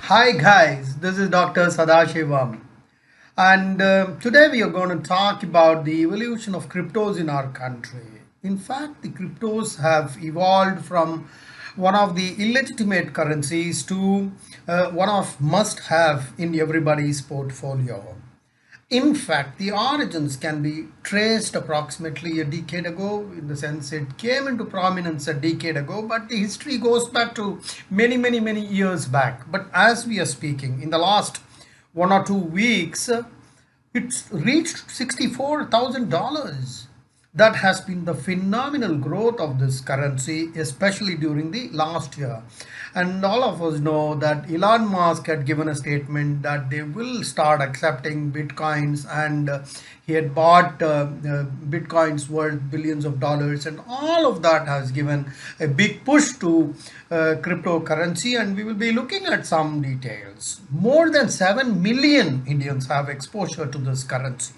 Hi guys, this is Dr. Sadasivam, and today we are going to talk about the evolution of cryptos in our country. In fact, the cryptos have evolved from one of the illegitimate currencies to one of must-have in everybody's portfolio. In fact, the origins can be traced approximately a decade ago, in the sense it came into prominence a decade ago, but the history goes back to many years back. But as we are speaking, in the last 1 or 2 weeks, it's reached $64,000. That has been the phenomenal growth of this currency, especially during the last year. And all of us know that Elon Musk had given a statement that they will start accepting bitcoins, and he had bought bitcoins worth billions of dollars, and all of that has given a big push to cryptocurrency. And we will be looking at some details. More than 7 million Indians have exposure to this currency.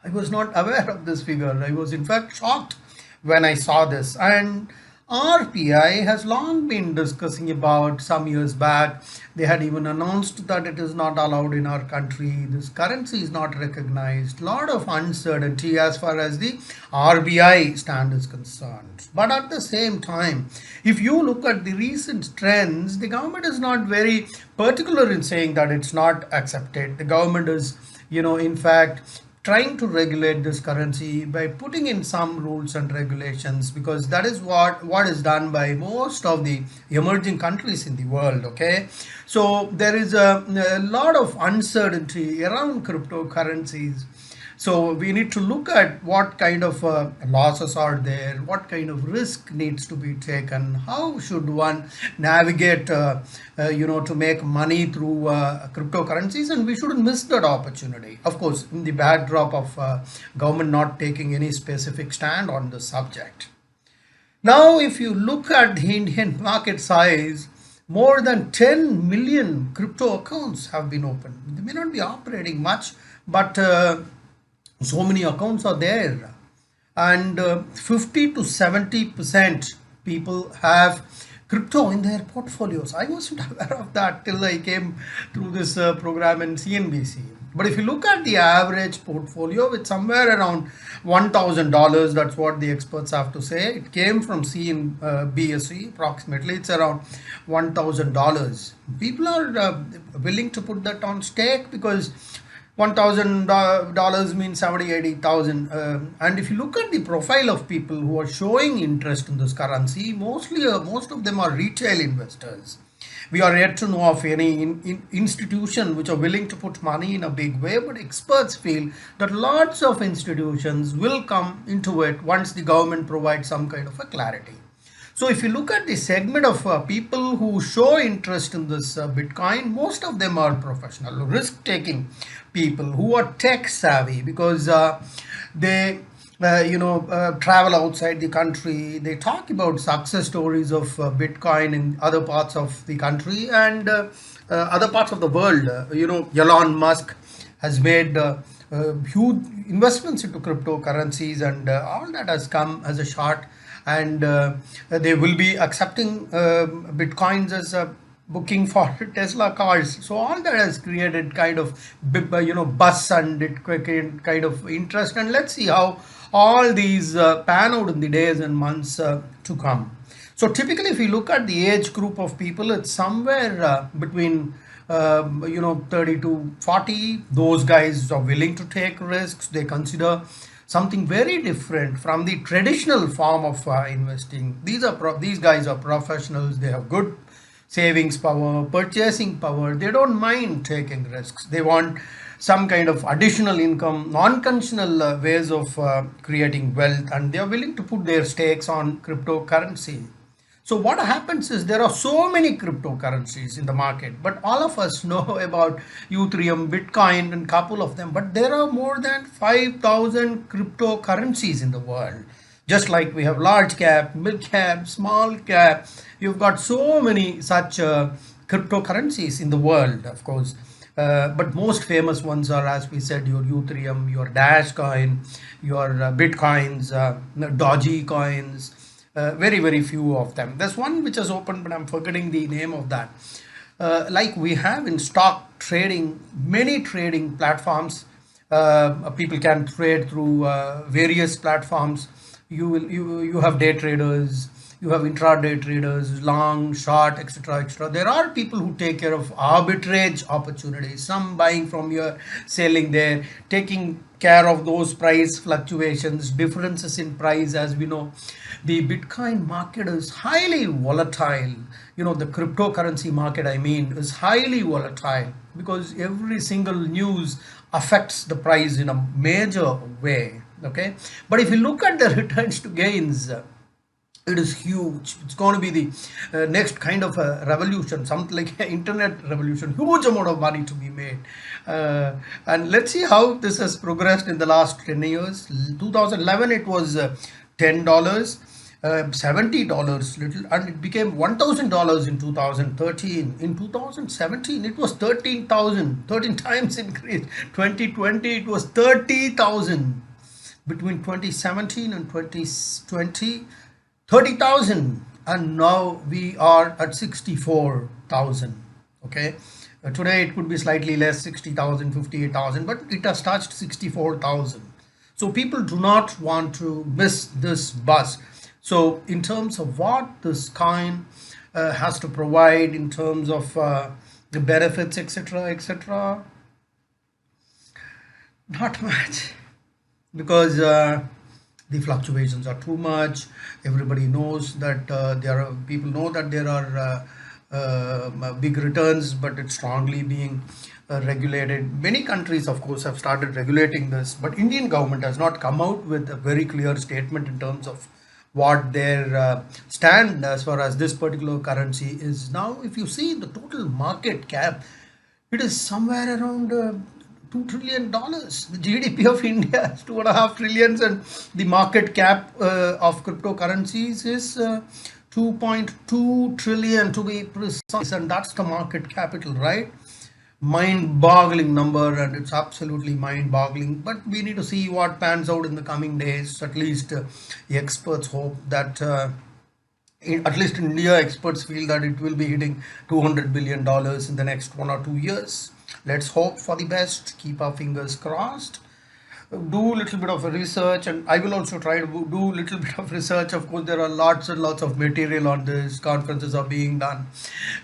I was not aware of this figure. I was in fact shocked when I saw this. And RPI has long been discussing about some years back. They had even announced that it is not allowed in our country. This currency is not recognized. Lot of uncertainty as far as the RBI stand is concerned. But at the same time, if you look at the recent trends, the government is not very particular in saying that it's not accepted. The government is, in fact, trying to regulate this currency by putting in some rules and regulations, because that is what is done by most of the emerging countries in the world. Okay, so there is a lot of uncertainty around cryptocurrencies. So we need to look at what kind of losses are there, what kind of risk needs to be taken, how should one navigate, to make money through cryptocurrencies, and we shouldn't miss that opportunity. Of course, in the backdrop of government not taking any specific stand on the subject. Now, if you look at the Indian market size, more than 10 million crypto accounts have been opened. They may not be operating much, but so many accounts are there, and 50 to 70% people have crypto in their portfolios. I wasn't aware of that till I came through this program in CNBC. But if you look at the average portfolio, it's somewhere around $1,000. That's what the experts have to say. It came from CNBC approximately. It's around $1,000. People are willing to put that on stake, because $1,000 means 70, 80,000. And if you look at the profile of people who are showing interest in this currency, most of them are retail investors. We are yet to know of any institution which are willing to put money in a big way, but experts feel that lots of institutions will come into it once the government provides some kind of a clarity. So if you look at the segment of people who show interest in this Bitcoin, most of them are professional, risk-taking people who are tech savvy, because they travel outside the country. They talk about success stories of Bitcoin in other parts of the country and other parts of the world. Elon Musk has made huge investments into cryptocurrencies, and all that has come as a short. And they will be accepting bitcoins as a booking for Tesla cars. So all that has created kind of buzz, and it kind of interest. And let's see how all these pan out in the days and months to come. So typically, if you look at the age group of people, it's somewhere between 30 to 40. Those guys are willing to take risks. They consider something very different from the traditional form of investing. These guys are professionals. They have good savings power, purchasing power. They don't mind taking risks. They want some kind of additional income, non-conventional ways of creating wealth, and they are willing to put their stakes on cryptocurrency. So what happens is there are so many cryptocurrencies in the market, but all of us know about Ethereum, Bitcoin, and couple of them. But there are more than 5,000 cryptocurrencies in the world. Just like we have large cap, mid cap, small cap, you've got so many such cryptocurrencies in the world, of course. But most famous ones are, as we said, your Ethereum, your Dash coin, your Bitcoins, Doji coins. Very few of them. There's one which is open, but I'm forgetting the name of that. like we have in stock trading, many trading platforms. People can trade through various platforms. You have day traders, you have intraday traders, long, short, etc., etc. There are people who take care of arbitrage opportunities, some buying from here, selling there, taking care of those price fluctuations, differences in price. As we know, the Bitcoin market is highly volatile. The cryptocurrency market, I mean, is highly volatile because every single news affects the price in a major way. Okay, but if you look at the returns to gains, it is huge. It's going to be the next kind of a revolution, something like an internet revolution, huge amount of money to be made. And let's see how this has progressed in the last 10 years. 2011 it was $10, $70 little, and it became $1,000 in 2013. In 2017 it was 13,000, 13 times increase. 2020 it was 30,000. Between 2017 and 2020, 30,000, and now we are at 64,000. Okay, today it could be slightly less, 60,000, 58,000, but it has touched 64,000. So people do not want to miss this buzz. So in terms of what this coin has to provide in terms of the benefits, etc., etc., not much, because the fluctuations are too much. Everybody knows that people know that there are big returns, but it's strongly being regulated. Many countries, of course, have started regulating this, but Indian government has not come out with a very clear statement in terms of what their stand as far as this particular currency is. Now, if you see the total market cap, it is somewhere around $2 trillion. The GDP of India is 2.5 trillions, and the market cap of cryptocurrencies is 2.2 trillion to be precise, and that's the market capital, right? Mind-boggling number, and it's absolutely mind-boggling. But we need to see what pans out in the coming days. At least the experts hope that at least in India, experts feel that it will be hitting $200 billion in the next 1 or 2 years. Let's hope for the best, keep our fingers crossed, do a little bit of research, and I will also try to do a little bit of research. Of course, there are lots and lots of material on this. Conferences are being done,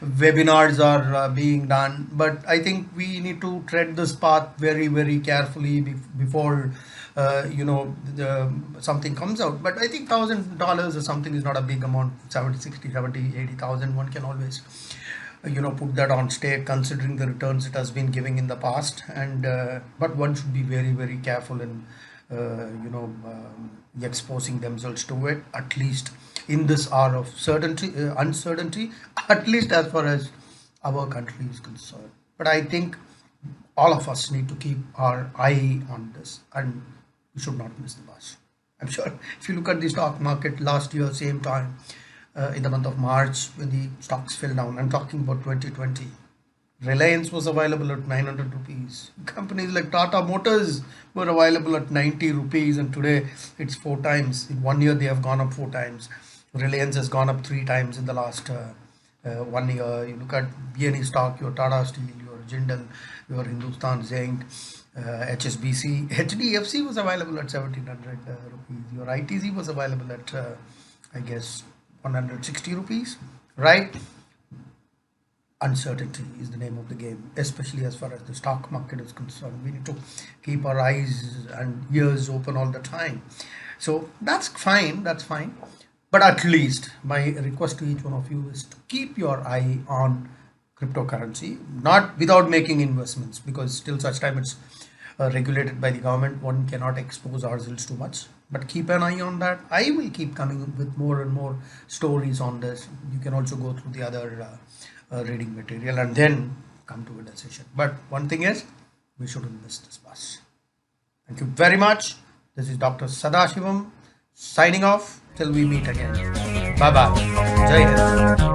webinars are being done, but I think we need to tread this path very, very carefully before something comes out. But I think $1,000 or something is not a big amount. 70, 60, 70, 80,000, one can always put that on stake, considering the returns it has been giving in the past. And but one should be very, very careful in exposing themselves to it, at least in this hour of uncertainty, at least as far as our country is concerned. But I think all of us need to keep our eye on this, and we should not miss the bus. I'm sure if you look at the stock market last year, same time, in the month of March, when the stocks fell down, I'm talking about 2020, Reliance was available at 900 rupees. Companies like Tata Motors were available at 90 rupees, and today it's 4 times. In 1 year, they have gone up 4 times. Reliance has gone up 3 times in the last 1 year. You look at BNE stock, your Tata Steel, your Jindal, your Hindustan Zinc, HSBC, HDFC was available at 1700 rupees. Your ITZ was available at, I guess, 160 rupees, right? Uncertainty is the name of the game, especially as far as the stock market is concerned. We need to keep our eyes and ears open all the time. So that's fine, But at least my request to each one of you is to keep your eye on cryptocurrency, not without making investments, because till such time it's regulated by the government, one cannot expose ourselves too much. But keep an eye on that. I will keep coming with more and more stories on this. You can also go through the other reading material and then come to a decision. But one thing is, we shouldn't miss this bus. Thank you very much. This is Dr. Sadasivam signing off till we meet again. Bye bye. Jai Hind.